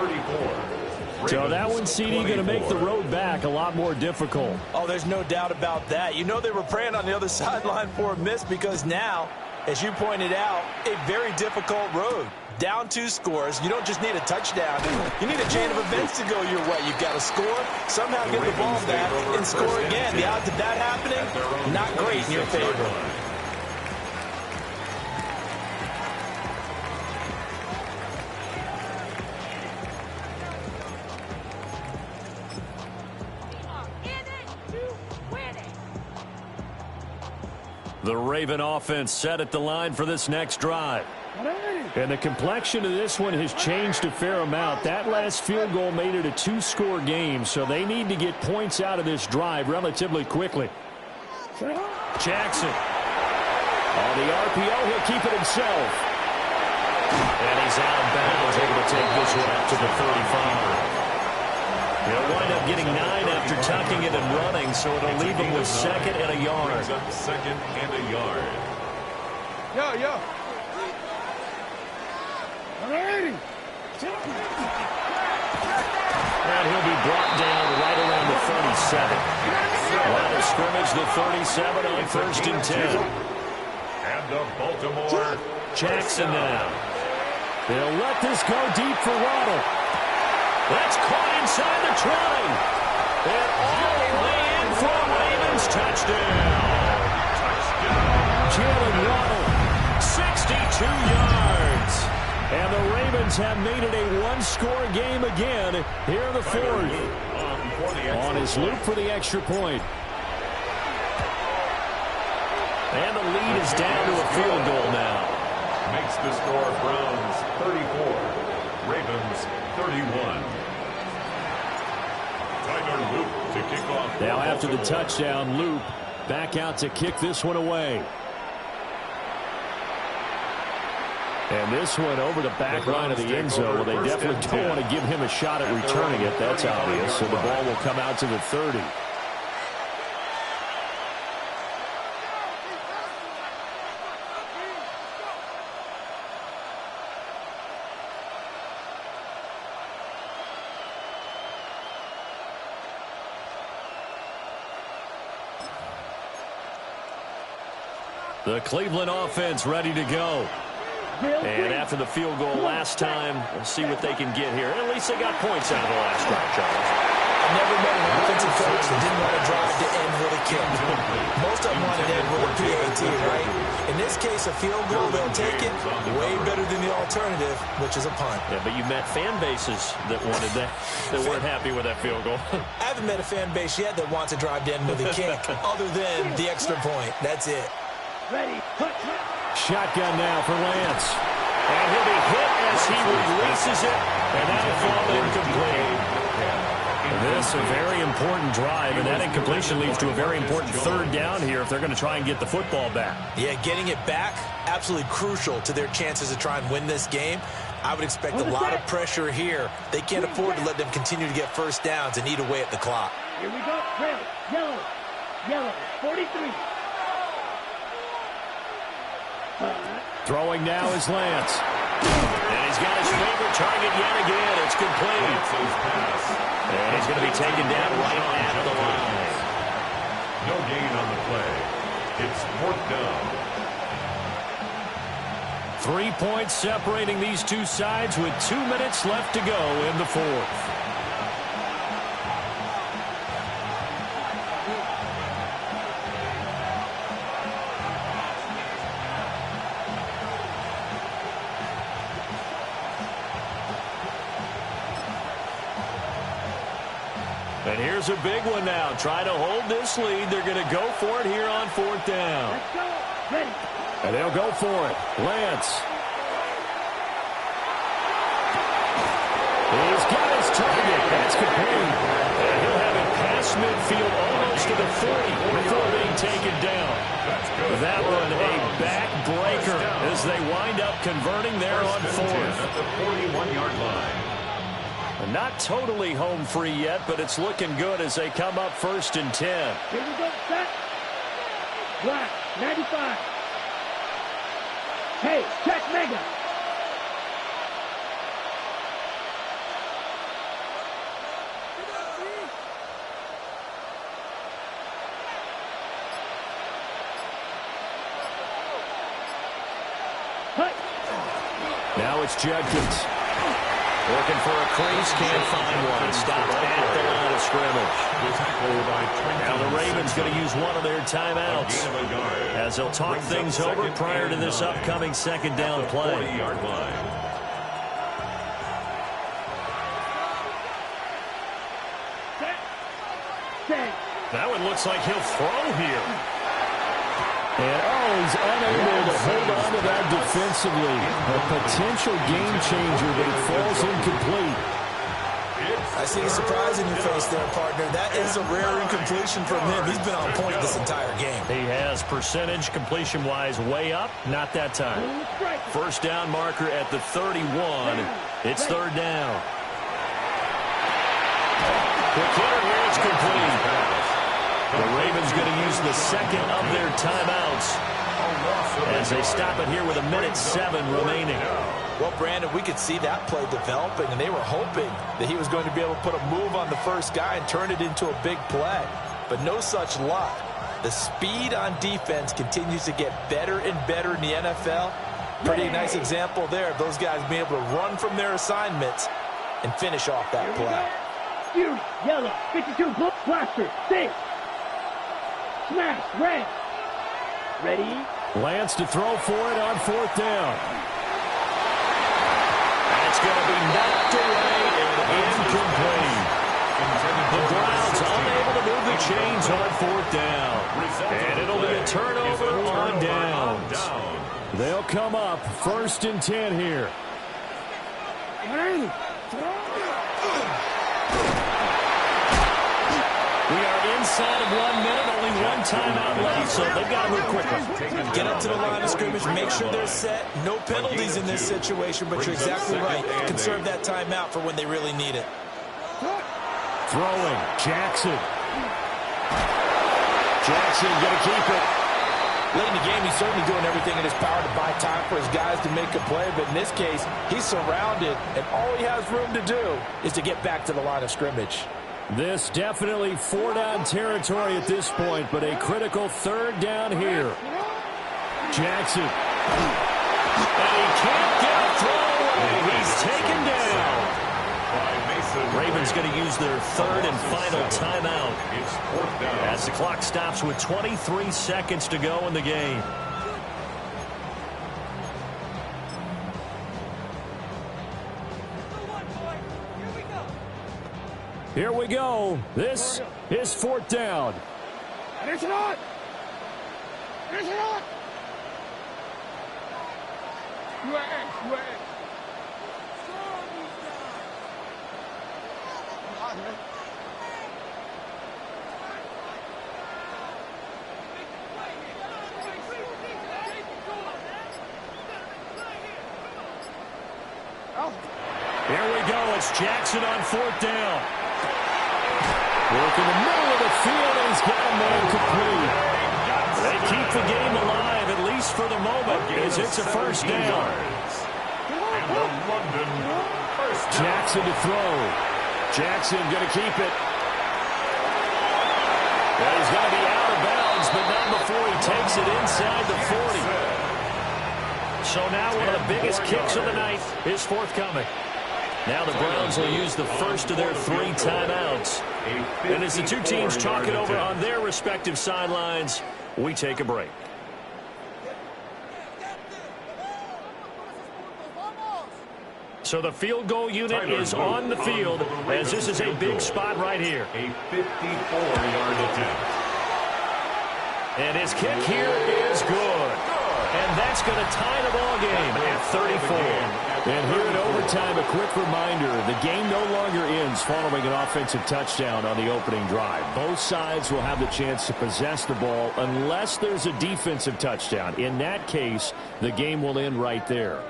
So that one, CD, going to make the road back a lot more difficult. Oh, there's no doubt about that. You know they were praying on the other sideline for a miss because now, as you pointed out, a very difficult road. Down 2 scores. You don't just need a touchdown. You need a chain of events to go your way. You've got to score, somehow get the ball back, and score again. The odds of that happening, not great in your favor. The Raven offense set at the line for this next drive. And the complexion of this one has changed a fair amount. That last field goal made it a 2-score game, so they need to get points out of this drive relatively quickly. Jackson. On the RPO, he'll keep it himself. And he's out of bounds, able to take this one up to the 35. He'll wind up getting 9 after tucking it and running, so it'll leave him with 2nd and a yard. 2nd and a yard. Yo. Alrighty. And he'll be brought down right around the 37. Line of scrimmage, the 37 on 1st and 10. And the Baltimore Jackson now. They'll let this go deep for Waddle. That's caught inside the 20. And all the way in for a Ravens touchdown. Jalen Waddle, 62 yards. And the Ravens have made it a 1-score game again here in the 4th. On his loop for the extra point. And the lead is down to a field goal now. Makes the score Browns 34, Ravens 31. Tyler Loop to kick off. Now after the touchdown, Loop back out to kick this one away. And this one over the back line of the end zone. Well, they definitely don't want to give him a shot at returning it. That's obvious. So the ball will come out to the 30. The Cleveland offense ready to go. And after the field goal last time, we'll see what they can get here. At least they got points out of the last drive, Charles. I've never met an offensive coach that didn't want to drive to end with a kick. Most of them want to end with a PAT, right? In this case, a field goal, they'll take it. Way better than the alternative, which is a punt. Yeah, but you met fan bases that wanted that, that weren't happy with that field goal. I haven't met a fan base yet that wants to drive to end with a kick, other than the extra point. That's it. Ready. Shotgun now for Lance. And he'll be hit as he releases it. And that'll fall incomplete. This a very important drive, and that incompletion leads to a very important 3rd down here if they're going to try and get the football back. Yeah, getting it back, absolutely crucial to their chances to try and win this game. I would expect a lot of pressure here. They can't afford to let them continue to get 1st downs and eat away at the clock. Here we go. Red, yellow, 43. Throwing now is Lance. And he's got his favorite target yet again. It's complete. And he's going to be taken down right at the line. No gain on the play. It's 4th down. 3 points separating these two sides with 2 minutes left to go in the 4th. And here's a big one now. Try to hold this lead. They're going to go for it here on 4th down. Let's go. Ready. And they'll go for it. Lance. He's got his target. That's complete. And he'll have it past midfield almost to the 40 before being taken down. That one a backbreaker as they wind up converting there on 4th. At the 41-yard line. Not totally home free yet, but it's looking good as they come up 1st and 10. Here we go. Set. Black. 95. Hey, check Mega. Now it's Judkins. Looking for a crease, can't find one. Stopped at the line of scrimmage. Now the Ravens going to use one of their timeouts as they'll talk things over prior to this upcoming 2nd down play. 40-yard line. That one looks like he'll throw here. And, he's unable to hold on to that defensively. A potential game changer, but it falls incomplete. I see the surprise in your face there, partner. That is a rare incompletion from him. He's been on point this entire game. He has percentage completion-wise way up. Not that time. 1st down marker at the 31. It's 3rd down. Quick hitter here. It's complete. The Ravens going to use the 2nd of their timeouts as they stop it here with 1:07 remaining. Well, Brandon, we could see that play developing, and they were hoping that he was going to be able to put a move on the first guy and turn it into a big play. But no such luck. The speed on defense continues to get better and better in the NFL. Pretty nice example there of those guys being able to run from their assignments and finish off that play. Fury, yellow, 52, blaster, 6. Smash, red. Ready? Lance to throw for it on 4th down. That's going to be knocked away and incomplete. The Browns unable to move the chains on 4th down. And it'll be a turnover on downs. They'll come up 1st and 10 here. We are inside of 1 minute, only one timeout left, so they've got to move quickly. Get up to the line of scrimmage, make sure they're set. No penalties in this situation, but you're exactly right. Conserve that timeout for when they really need it. Throwing, Jackson. Jackson going to keep it. Late in the game, he's certainly doing everything in his power to buy time for his guys to make a play, but in this case, he's surrounded, and all he has room to do is to get back to the line of scrimmage. This definitely 4-down territory at this point, but a critical 3rd down here. Jackson. And he can't get a throw away. He's taken down. Ravens going to use their 3rd and final timeout as the clock stops with 23 seconds to go in the game. Here we go. This is 4th down. It's not. It's not. Here we go. It's Jackson on 4th down. Work in the middle of the field, and he's got a man complete. They keep the game alive, at least for the moment, as it's a 1st down. Jackson to throw. Jackson going to keep it. Well, he's going to be out of bounds, but not before he takes it inside the 40. So now one of the biggest kicks of the night is forthcoming. Now the Browns will use the first of their 3 timeouts. And as the two teams talk it over on their respective sidelines, we take a break. So the field goal unit is on the field as this is a big spot right here. A 54-yard attempt. And his kick here is good. And that's going to tie the ball game at 34. And here in overtime, a quick reminder, the game no longer ends following an offensive touchdown on the opening drive. Both sides will have the chance to possess the ball unless there's a defensive touchdown. In that case, the game will end right there.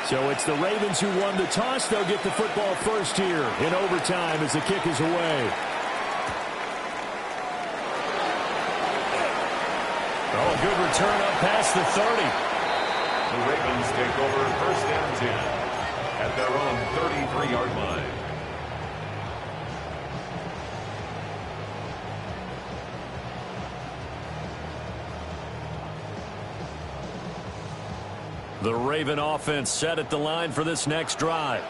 So it's the Ravens who won the toss. They'll get the football first here in overtime as the kick is away. Oh, good return up past the 30. The Ravens take over first and 10 at their own 33-yard line. The Raven offense set at the line for this next drive.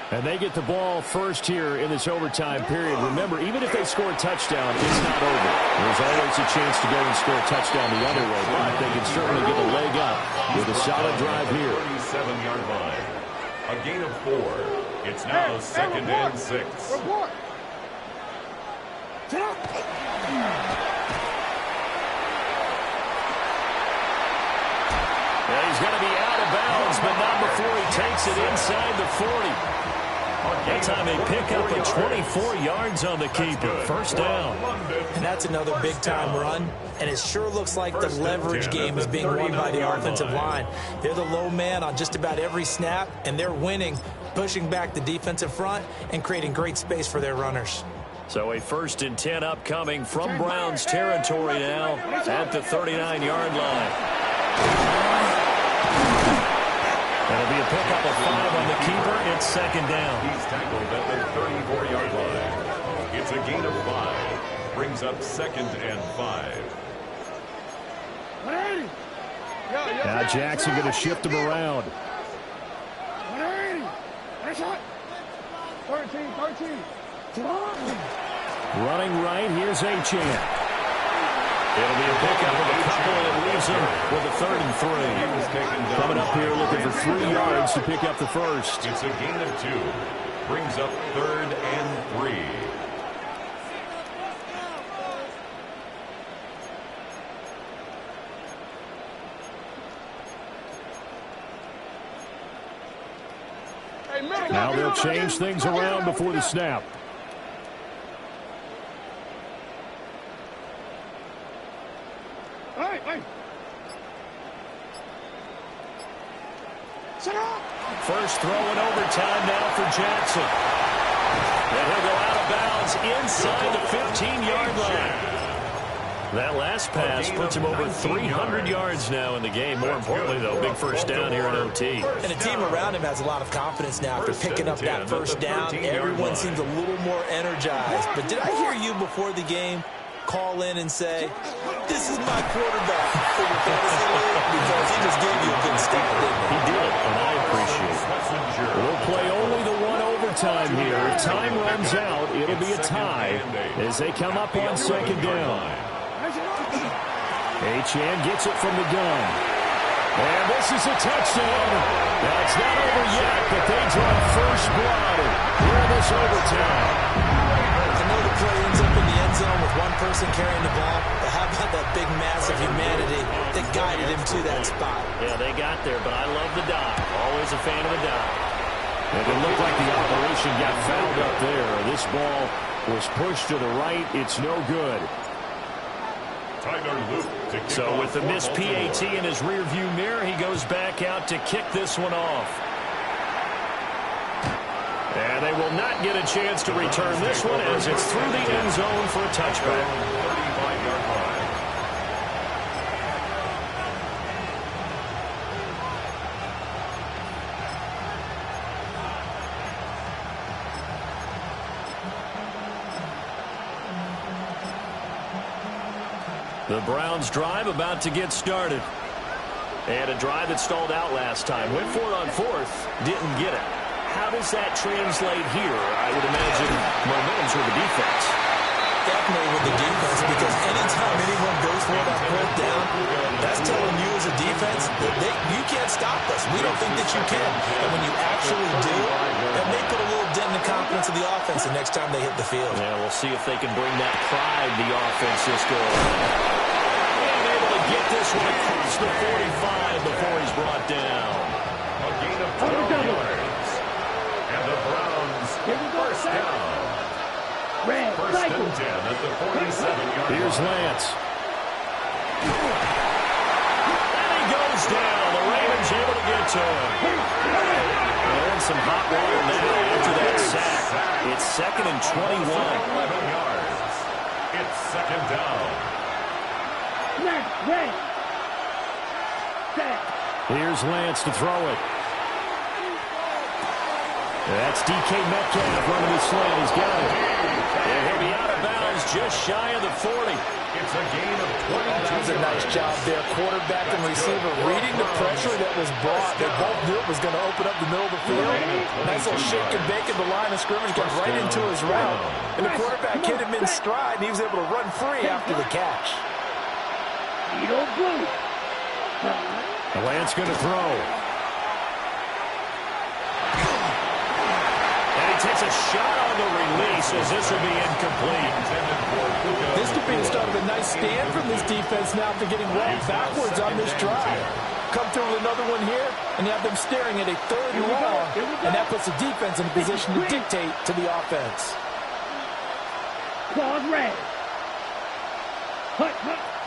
And they get the ball first here in this overtime period. Remember, even if they score a touchdown, it's not over. There's always a chance to go and score a touchdown the other way, but they can certainly get a leg up with a solid drive here. 37-yard line. A gain of 4. It's now second and 6. He's going to be out of bounds, but not before he takes it inside the 40. That time they pick up a 24 yards on the keeper. First down. And that's another big-time run. And it sure looks like the leverage game is being won by the offensive line. They're the low man on just about every snap, and they're winning, pushing back the defensive front and creating great space for their runners. So a 1st and 10 upcoming from Browns territory now at the 39-yard line. That'll be a pickup of 5 on the keeper. It's second down. He's tackled at the 34-yard line. It's a gain of 5. Brings up second and 5. Now Jackson going to shift him around. 13. Running right, here's Achane. It'll be a pickup of a couple, and it leaves him with a 3rd and 3. Coming up here looking for 3 yards to pick up the first. It's a gain of 2. Brings up 3rd and 3. Now they'll change things around before the snap. First throw in overtime now for Jackson. And he'll go out of bounds inside the 15-yard line. That last pass puts him over 300 yards now in the game. More importantly, though, big first down here in OT. And the team around him has a lot of confidence now after picking up that first down. Everyone seems a little more energized. But did I hear you before the game call in and say, this is my quarterback for your fantasy league? Because he just gave you a good stat, didn't he? He did, and I appreciate it. We'll play only the one overtime here. If time runs out, it'll be a tie as they come up on second down. Achane gets it from the gun. And this is a touchdown. Now, it's not over yet, but they draw first blood here in this overtime. I know the play ends up in the end zone with one person carrying the ball, but how about that big mass of humanity that guided him to that spot? Yeah, they got there, but I love the dive. Always a fan of the dive. And it looked like the operation got fouled up there. This ball was pushed to the right. It's no good. So with the missed PAT in his rearview mirror, he goes back out to kick this one off. And they will not get a chance to return this one as it's through the end zone for a touchback. 35-yard line. The Browns drive about to get started. And a drive that stalled out last time. Went for it on 4th, didn't get it. how does that translate here? I would imagine momentum's with the defense. Definitely with the defense, because anytime anyone goes for it on fourth down, that's telling you as a defense that you can't stop us. We don't think that you can. And when you actually do, that may put a little dent in the confidence of the offense the next time they hit the field. Yeah, we'll see if they can bring that pride the offense this go. And able to get this one across the 45 before he's brought down. A gain of 12 yards. And the Browns first down. First and 10 at the 47-yard line. Here's Lance. And he goes down. The Ravens able to get to him. They're in some hot water now after that sack. It's 2nd and 21. 11 yards. It's 2nd down. Here's Lance to throw it. That's DK Metcalf running the slant. He's got it. And he'll be out of bounds just shy of the 40. It's a gain of 22 That was a nice job there. Quarterback and receiver reading the pressure that was brought. They both knew it was going to open up the middle of the field. Nice little shake and bake at the line of scrimmage. Got right into his route. And the quarterback hit him in stride, and he was able to run free after the catch. Lance going to throw. Takes a shot on the release as this will be incomplete. This could be the start of a nice stand from this defense now after getting run backwards on this drive. Come through with another one here, and you have them staring at a 3rd and long, and that puts the defense in a position to dictate to the offense.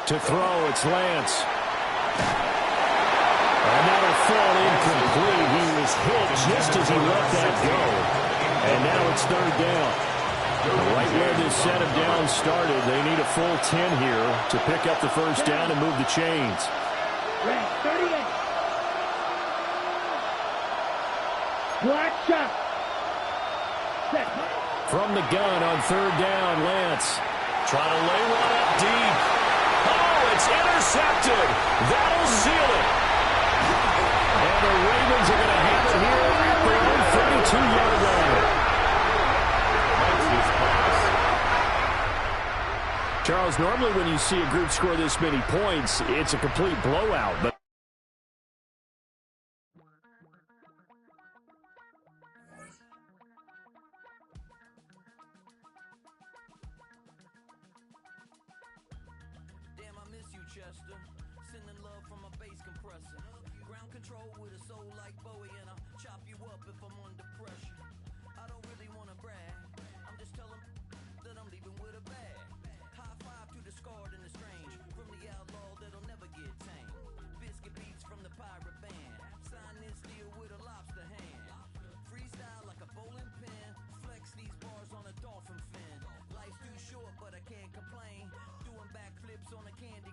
To throw, it's Lance. Another fall incomplete. He was hit just as he let that go. And now it's 3rd down. Right where this set of downs started, they need a full 10 here to pick up the first down and move the chains. From the gun on 3rd down, Lance. Trying to lay one up deep. Oh, it's intercepted. That'll seal it. And the Ravens are going to have it here at their own 32-yard line. Charles, normally when you see a group score this many points, it's a complete blowout. But damn, I miss you, Chester. Sending love from a bass compressor. Ground control with a soul like Bowie, and I'll chop you up if I'm under pressure. I don't really want to brag. I'm just telling that I'm leaving with a bag. High five to the scarred and the strange. From the outlaw that'll never get tamed. Biscuit beats from the pirate band. Sign this deal with a lobster hand. Freestyle like a bowling pin. Flex these bars on a dolphin fin. Life's too short, but I can't complain. Doing backflips on a candy